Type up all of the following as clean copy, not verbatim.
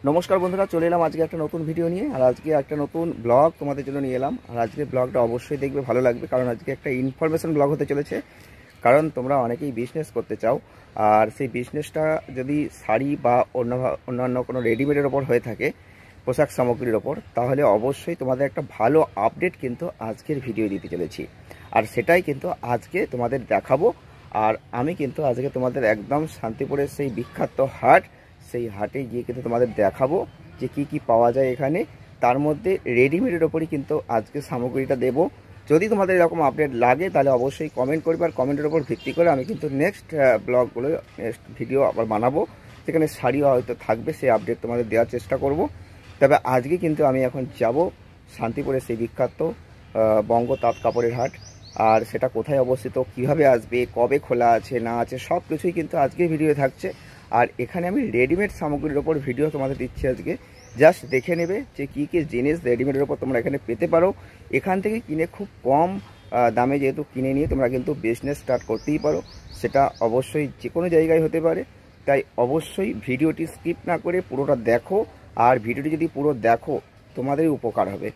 নমস্কার বন্ধুরা, চলে এলাম আজকে একটা নতুন ভিডিও নিয়ে। আর আজকে একটা নতুন ব্লগ তোমাদের জন্য নিয়ে এলাম। আর আজকে ব্লগটা অবশ্যই দেখবে, ভালো লাগবে, কারণ আজকে একটা ইনফরমেশন ব্লগ হতে চলেছে। কারণ তোমরা অনেকেই বিজনেস করতে চাও, আর সেই বিজনেসটা যদি শাড়ি বা অন্যান্য কোনো রেডিমেডের ওপর হয়ে থাকে, পোশাক সামগ্রীর ওপর, তাহলে অবশ্যই তোমাদের একটা ভালো আপডেট কিন্তু আজকের ভিডিও দিতে চলেছি। আর সেটাই কিন্তু আজকে তোমাদের দেখাবো। আর আমি কিন্তু আজকে তোমাদের একদম শান্তিপুরের সেই বিখ্যাত হাট, সেই হাটে গিয়ে কিন্তু তোমাদের দেখাবো যে কি কি পাওয়া যায় এখানে। তার মধ্যে রেডিমেডের ওপরই কিন্তু আজকে সামগ্রীটা দেবো। যদি তোমাদের এরকম আপডেট লাগে তাহলে অবশ্যই কমেন্ট করবে, আর কমেন্টের ওপর ভিত্তি করে আমি কিন্তু নেক্সট ব্লগগুলো, নেক্সট ভিডিও আবার বানাবো, সেখানে শাড়িও হয়তো থাকবে, সেই আপডেট তোমাদের দেওয়ার চেষ্টা করব। তবে আজকে কিন্তু আমি এখন যাব শান্তিপুরের সেই বিখ্যাত বঙ্গ তাঁত কাপড়ের হাট। আর সেটা কোথায় অবস্থিত, কিভাবে আসবে, কবে খোলা আছে না আছে, সব কিছুই কিন্তু আজকে ভিডিও থাকছে। আর এখানে আমি রেডিমেড সামগ্রীর ওপর ভিডিও তোমাদের দিচ্ছি আজকে। জাস্ট দেখে নেবে যে কী কী জিনিস রেডিমেডের ওপর তোমরা এখানে পেতে পারো। এখান থেকে কিনে খুব কম দামে যেহেতু কিনে নিয়ে তোমরা কিন্তু বিজনেস স্টার্ট করতেই পারো। সেটা অবশ্যই যে কোনো জায়গায় হতে পারে। তাই অবশ্যই ভিডিওটি স্কিপ না করে পুরোটা দেখো। আর ভিডিওটি যদি পুরো দেখো তোমাদেরই উপকার হবে।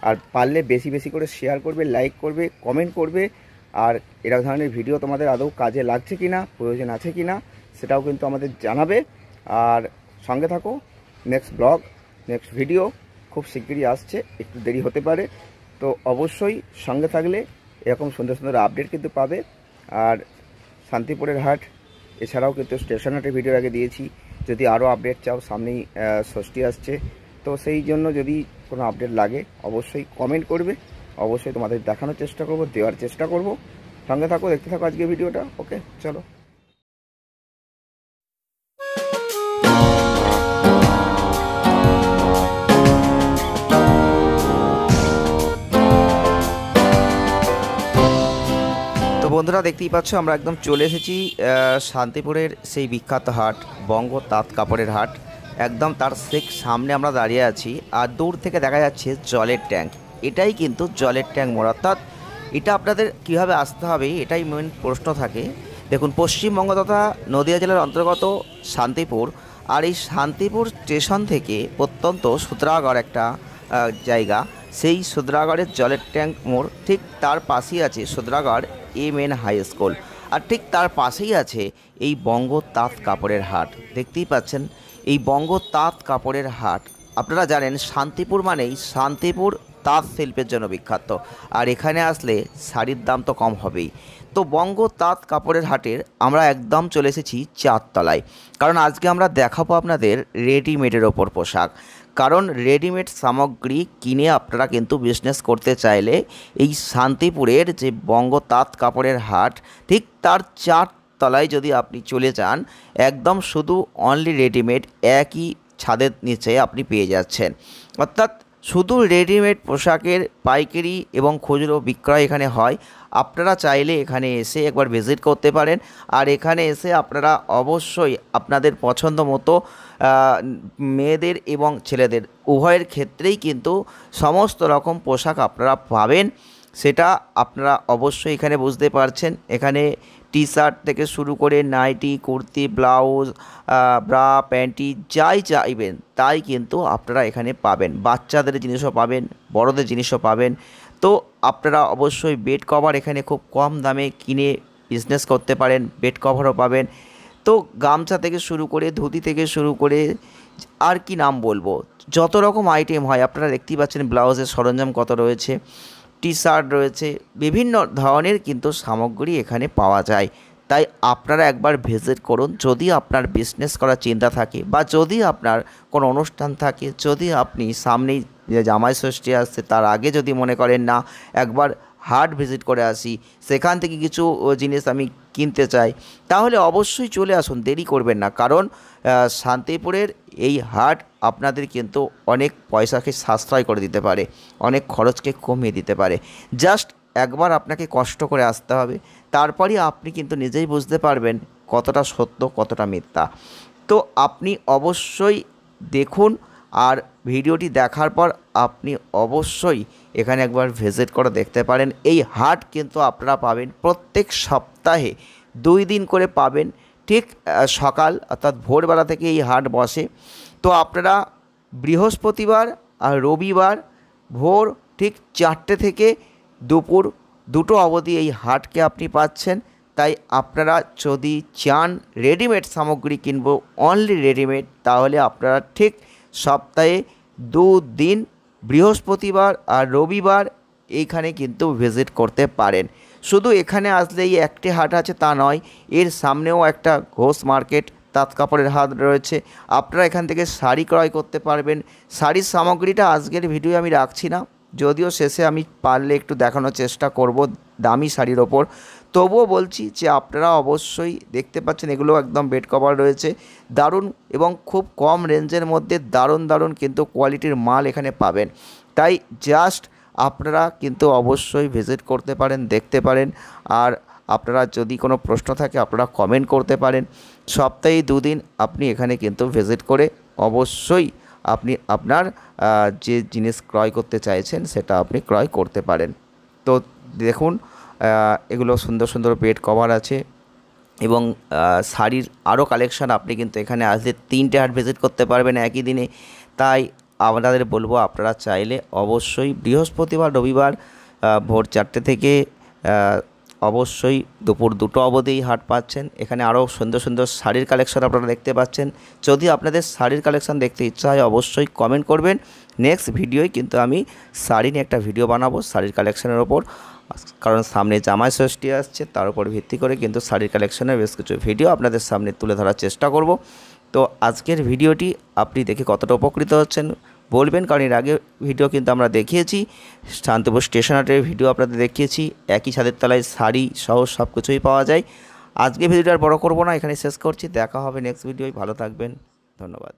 আর পারলে বেশি বেশি করে শেয়ার করবে, লাইক করবে, কমেন্ট করবে। আর এরকম ধরনের ভিডিও তোমাদের আদৌ কাজে লাগছে কি না, প্রয়োজন আছে কি না, সেটাও কিন্তু আমাদের জানাবে। আর সঙ্গে থাকো, নেক্সট ব্লগ, নেক্সট ভিডিও খুব শিগগিরই আসছে, একটু দেরি হতে পারে। তো অবশ্যই সঙ্গে থাকলে এরকম সুন্দর সুন্দর আপডেট কিন্তু পাবে। আর শান্তিপুরের হাট এছাড়াও কিন্তু স্টেশন হাটের ভিডিও আগে দিয়েছি। যদি আরও আপডেট চাও, সামনেই ষষ্ঠী আসছে, তো সেই জন্য যদি কোনো আপডেট লাগে অবশ্যই কমেন্ট করবে। অবশ্যই তোমাদের দেখানোর চেষ্টা করব, দেওয়ার চেষ্টা করব। সঙ্গে থাকো, দেখতে থাকো আজকে ভিডিওটা। ওকে, চলো। তো বন্ধুরা, দেখতেই পাচ্ছ আমরা একদম চলে এসেছি শান্তিপুরের সেই বিখ্যাত হাট, বঙ্গ তাঁত কাপড়ের হাট। একদম তার ঠিক সামনে আমরা দাঁড়িয়ে আছি। আর দূর থেকে দেখা যাচ্ছে জলের ট্যাঙ্ক। এটাই কিন্তু জলের ট্যাঙ্ক মোড়। অর্থাৎ এটা আপনাদের কীভাবে আসতে হবে, এটাই মেন প্রশ্ন থাকে। দেখুন, পশ্চিমবঙ্গ তথা নদিয়া জেলার অন্তর্গত শান্তিপুর। আর এই শান্তিপুর স্টেশন থেকে প্রত্যন্ত সূত্রাগড় একটা জায়গা। সেই সূত্রাগড়ের জলের ট্যাঙ্ক মোড়, ঠিক তার পাশেই আছে সূত্রাগড় এমএন হাই স্কুল। আর ঠিক তার পাশেই আছে এই বঙ্গ তাঁত কাপড়ের হাট। দেখতেই পাচ্ছেন এই বঙ্গ তাঁত কাপড়ের হাট। আপনারা জানেন শান্তিপুর মানেই শান্তিপুর তাঁত শিল্পের জন্য বিখ্যাত। আর এখানে আসলে শাড়ির দাম তো কম হবেই। তো বঙ্গ তাঁত কাপড়ের হাটের আমরা একদম চলে এসেছি চারতলায়। কারণ আজকে আমরা দেখাবো আপনাদের রেডিমেডের ওপর পোশাক। কারণ রেডিমেড সামগ্রী কিনে আপনারা কিন্তু বিজনেস করতে চাইলে এই শান্তিপুরের যে বঙ্গ তাঁত কাপড়ের হাট, ঠিক তার চারতলায় যদি আপনি চলে যান, একদম শুধু অনলি রেডিমেড একই ছাদের নিচে আপনি পেয়ে যাচ্ছেন। অর্থাৎ শুধু রেডিমেড পোশাকের পাইকারি এবং খুচরো বিক্রয় এখানে হয়। আপনারা চাইলে এখানে এসে একবার ভিজিট করতে পারেন। আর এখানে এসে আপনারা অবশ্যই আপনাদের পছন্দ মতো মেয়েদের এবং ছেলেদের উভয়ের ক্ষেত্রেই কিন্তু সমস্ত রকম পোশাক আপনারা পাবেন। সেটা আপনারা অবশ্যই এখানে বুঝতে পারছেন। এখানে টি শার্ট থেকে শুরু করে nightie, kurti, blouse, bra, panty, যাই চাইবেন তাই কিন্তু আপনারা এখানে পাবেন। বাচ্চাদের জিনিসও পাবেন, বড়দের জিনিসও পাবেন। তো আপনারা অবশ্যই বেড কভার এখানে খুব কম দামে কিনে বিজনেস করতে পারেন। বেড কভারও পাবেন। তো গামছা থেকে শুরু করে, ধুতি থেকে শুরু করে, আর কি নাম বলবো, যত রকম আইটেম হয় আপনারা দেখতেই পাচ্ছেন। ব্লাউজের সরঞ্জাম কত রয়েছে, টি শার্ট রয়েছে, বিভিন্ন ধরনের কিন্তু সামগ্রী এখানে পাওয়া যায়। তাই আপনারা একবার ভিজিট করুন। যদি আপনার বিজনেস করার চিন্তা থাকে, বা যদি আপনার কোনো অনুষ্ঠান থাকে, যদি আপনি সামনেই যে জামাই ষষ্ঠী আসছে তার আগে যদি মনে করেন না একবার হাট ভিজিট করে আসি, সেখান থেকে কিছু জিনিস আমি কিনতে চাই, তাহলে অবশ্যই চলে আসুন, দেরি করবেন না। কারণ শান্তিপুরের এই হাট আপনাদের কিন্তু অনেক পয়সাকে সাশ্রয় করে দিতে পারে, অনেক খরচকে কমিয়ে দিতে পারে। জাস্ট একবার আপনাকে কষ্ট করে আসতে হবে, তারপরই আপনি কিন্তু নিজেই বুঝতে পারবেন কতটা সত্য, কতটা মিথ্যা। তো আপনি অবশ্যই দেখুন। আর ভিডিওটি দেখার পর আপনি অবশ্যই এখানে একবার ভিজিট করে দেখতে পারেন। এই হাট কিন্তু আপনারা পাবেন প্রত্যেক সপ্তাহে 2 দিন করে পাবেন। ঠিক সকাল অর্থাৎ ভোরবেলা থেকে এই হাট বসে। তো তো আপনারা বৃহস্পতিবার আর রবিবার ভোর ঠিক 4টে থেকে দুপুর 2টো অবধি এই হাটকে আপনি পাচ্ছেন। তাই আপনারা যদি চান রেডিমেড সামগ্রী কিনবো, অনলি রেডিমেড, তাহলে আপনারা ঠিক সপ্তাহে 2 দিন বৃহস্পতিবার আর রবিবার এইখানে কিন্তু ভিজিট করতে পারেন। শুধু এখানে আসলেই একটি হাট আছে তা নয়, এর সামনেও একটা ঘোষ মার্কেট তাঁত কাপড়ের হাট রয়েছে। আপনারা এখান থেকে শাড়ি ক্রয় করতে পারবেন। শাড়ির সামগ্রীটা আজকের ভিডিও আমি রাখছি না, যদিও শেষে আমি পারলে একটু দেখানোর চেষ্টা করব দামি শাড়ির ওপর। তবুও বলছি যে আপনারা অবশ্যই দেখতে পাচ্ছেন এগুলো একদম বেড কভার রয়েছে, দারুণ এবং খুব কম রেঞ্জের মধ্যে দারুণ দারুণ কিন্তু কোয়ালিটির মাল এখানে পাবেন। তাই জাস্ট আপনারা কিন্তু অবশ্যই ভিজিট করতে পারেন, দেখতে পারেন। আর আপনারা যদি কোনো প্রশ্ন থাকে আপনারা কমেন্ট করতে পারেন। সপ্তাহে 2 দিন আপনি এখানে কিন্তু ভিজিট করে অবশ্যই আপনি আপনার যে জিনিস ক্রয় করতে চাইছেন সেটা আপনি ক্রয় করতে পারেন। তো দেখুন এগুলো সুন্দর সুন্দর বেড কভার আছে এবং শাড়ির আরও কালেকশান আপনি কিন্তু এখানে আসলে 3টে হাট ভিজিট করতে পারবেন একই দিনে। তাই আপনাদের বলবো আপনারা চাইলে অবশ্যই বৃহস্পতিবার রবিবার ভোর 4টে থেকে অবশ্যই দুপুর 2টো অবধি হাট পাচ্ছেন। এখানে আরও সুন্দর সুন্দর শাড়ির কালেকশন আপনারা দেখতে পাচ্ছেন। যদি আপনাদের শাড়ির কালেকশন দেখতে ইচ্ছা হয় অবশ্যই কমেন্ট করবেন। নেক্সট ভিডিওয় কিন্তু আমি শাড়ি নিয়ে একটা ভিডিও বানাবো শাড়ির কালেকশনের ওপর, কারণ সামনে জামাই ষষ্ঠী আসছে, তার উপর ভিত্তি করে কিন্তু শাড়ির কালেকশনের বেশ কিছু ভিডিও আপনাদের সামনে তুলে ধরার চেষ্টা করব। তো আজকের ভিডিওটি আপনি দেখে কতটা উপকৃত হচ্ছেন বলবেন, কারণ এর আগে ভিডিও কিন্তু আমরা দেখিয়েছি, শান্তিপুর স্টেশন হাটের ভিডিও আপনাদের দেখিয়েছি। একই ছাদের তলায় শাড়ি সহ সব কিছুই পাওয়া যায়। আজকে ভিডিওটা আর বড় করব না, এখানে শেষ করছি। দেখা হবে নেক্সট ভিডিওয়। ভালো থাকবেন, ধন্যবাদ।